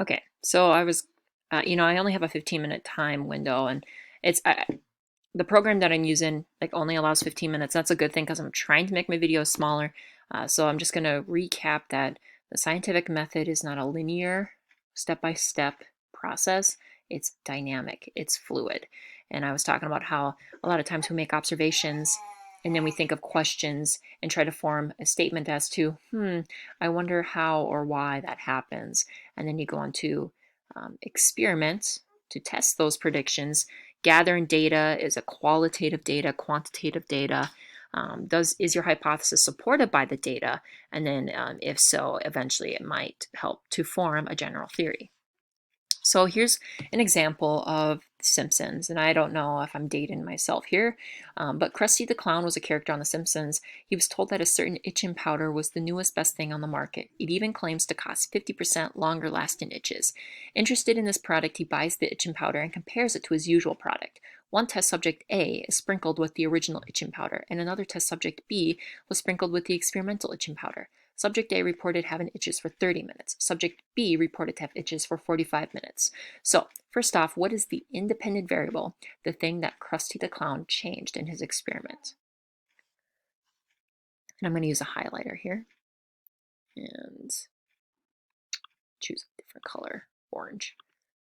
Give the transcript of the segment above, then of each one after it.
Okay, so I was, I only have a 15-minute time window, and it's the program that I'm using like only allows 15 minutes. That's a good thing because I'm trying to make my videos smaller. So I'm just going to recap that the scientific method is not a linear, step-by-step process. It's dynamic, it's fluid. And I was talking about how a lot of times we make observations and then we think of questions and try to form a statement as to, I wonder how or why that happens. And then you go on to experiment to test those predictions. Gathering data is a qualitative data, quantitative data. Is your hypothesis supported by the data? And then, if so, eventually it might help to form a general theory. So here's an example of Simpsons, and I don't know if I'm dating myself here, but Krusty the Clown was a character on The Simpsons. He was told that a certain itching powder was the newest best thing on the market. It even claims to cost 50% longer lasting itches. Interested in this product, he buys the itching powder and compares it to his usual product. One test subject A is sprinkled with the original itching powder, and another test subject B was sprinkled with the experimental itching powder. Subject A reported having itches for 30 minutes. Subject B reported to have itches for 45 minutes. So, first off, what is the independent variable, the thing that Krusty the Clown changed in his experiment? And I'm going to use a highlighter here and choose a different color, orange.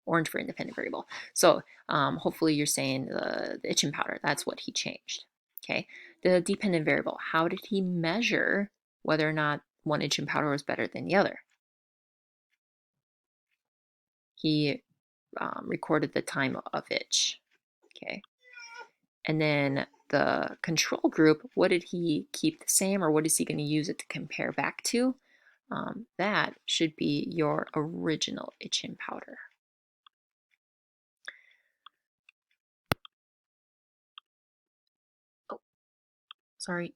Orange for independent variable. So hopefully you're saying the itching powder, that's what he changed. Okay, the dependent variable, how did he measure whether or not one itching powder was better than the other? He recorded the time of itch. Okay. And then the control group, what did he keep the same, or what is he going to use it to compare back to? That should be your original itching powder. Oh, sorry.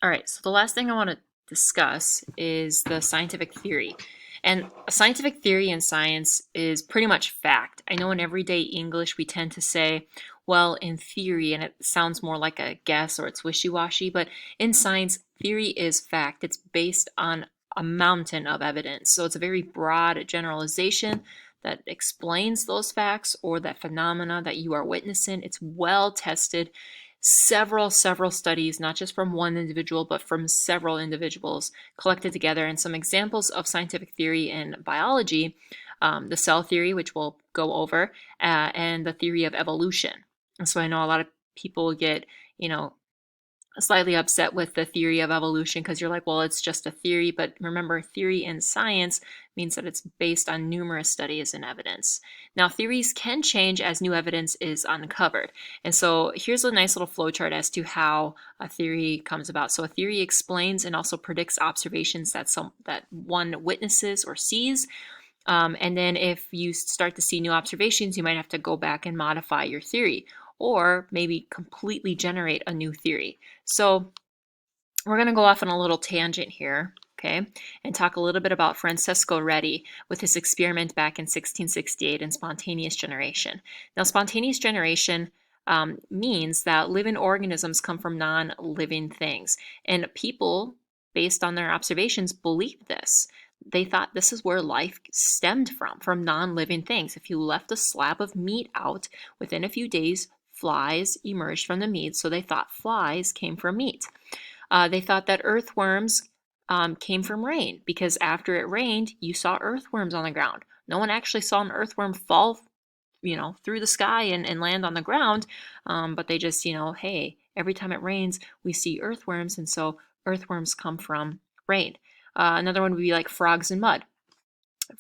All right, so the last thing I want to discuss is the scientific theory. And a scientific theory in science is pretty much fact. I know in everyday English we tend to say, well, in theory, and it sounds more like a guess or it's wishy-washy, but in science, theory is fact. It's based on a mountain of evidence. So it's a very broad generalization that explains those facts or that phenomena that you are witnessing. It's well tested, several studies, not just from one individual, but from several individuals collected together. And some examples of scientific theory in biology, the cell theory, which we'll go over, and the theory of evolution. And so I know a lot of people get, you know, slightly upset with the theory of evolution because you're like, well, it's just a theory. But remember, theory in science means that it's based on numerous studies and evidence. Now, theories can change as new evidence is uncovered. And so here's a nice little flowchart as to how a theory comes about. So a theory explains and also predicts observations that one witnesses or sees. And then if you start to see new observations, you might have to go back and modify your theory or maybe completely generate a new theory. So we're going to go off on a little tangent here, okay, and talk a little bit about Francesco Redi with his experiment back in 1668 in spontaneous generation. Now, spontaneous generation means that living organisms come from non-living things, and people, based on their observations, believed this. They thought this is where life stemmed from non-living things. If you left a slab of meat out, within a few days, flies emerged from the meat, so they thought flies came from meat. They thought that earthworms came from rain because after it rained, you saw earthworms on the ground. No one actually saw an earthworm fall, through the sky and land on the ground, but they just, hey, every time it rains, we see earthworms, and so earthworms come from rain. Another one would be like frogs in mud.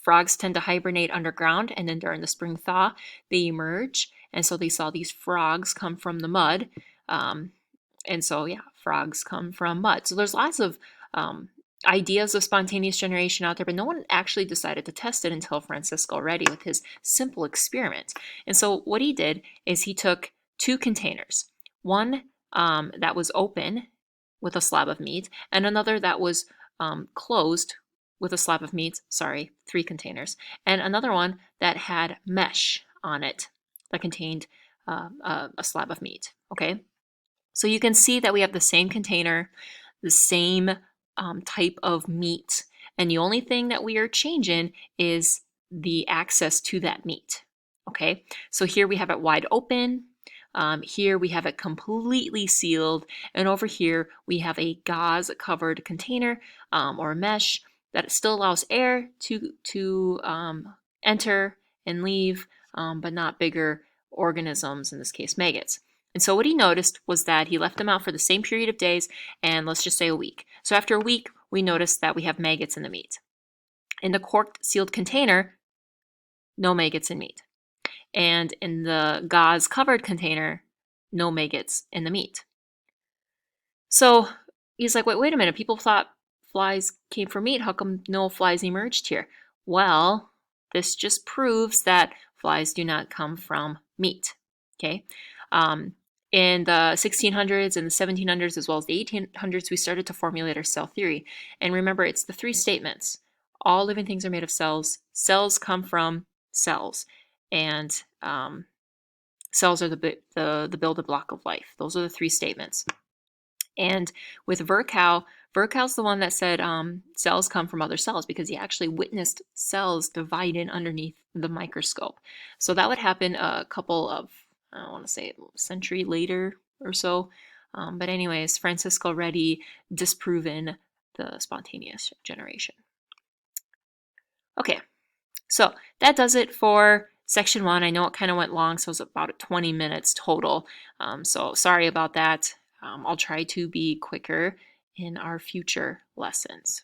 Frogs tend to hibernate underground, and then during the spring thaw, they emerge, and so they saw these frogs come from the mud. And so, yeah, frogs come from mud. So there's lots of ideas of spontaneous generation out there, but no one actually decided to test it until Francisco Redi with his simple experiment. And so what he did is he took two containers, one that was open with a slab of meat, and another that was closed with a slab of meat, sorry, three containers, and another one that had mesh on it that contained a slab of meat, okay? So you can see that we have the same container, the same type of meat, and the only thing that we are changing is the access to that meat. Okay, so here we have it wide open. Here we have it completely sealed, and over here we have a gauze-covered container or a mesh that still allows air to enter and leave, but not bigger organisms, in this case maggots. And so what he noticed was that he left them out for the same period of days, and let's just say a week. So after a week, we noticed that we have maggots in the meat. In the corked sealed container, no maggots in meat. And in the gauze covered container, no maggots in the meat. So he's like, wait a minute, people thought flies came from meat. How come no flies emerged here? Well, this just proves that flies do not come from meat. Okay. In the 1600s and the 1700s, as well as the 1800s, we started to formulate our cell theory. And remember, it's the three statements. All living things are made of cells. Cells come from cells. And cells are the building block of life. Those are the three statements. And with Virchow's the one that said cells come from other cells because he actually witnessed cells divided underneath the microscope. So that would happen a couple of, I don't want to say a century later or so. But anyways, Francisco Redi disproven the spontaneous generation. Okay, so that does it for section 1. I know it kind of went long, so it was about 20 minutes total. So sorry about that. I'll try to be quicker in our future lessons.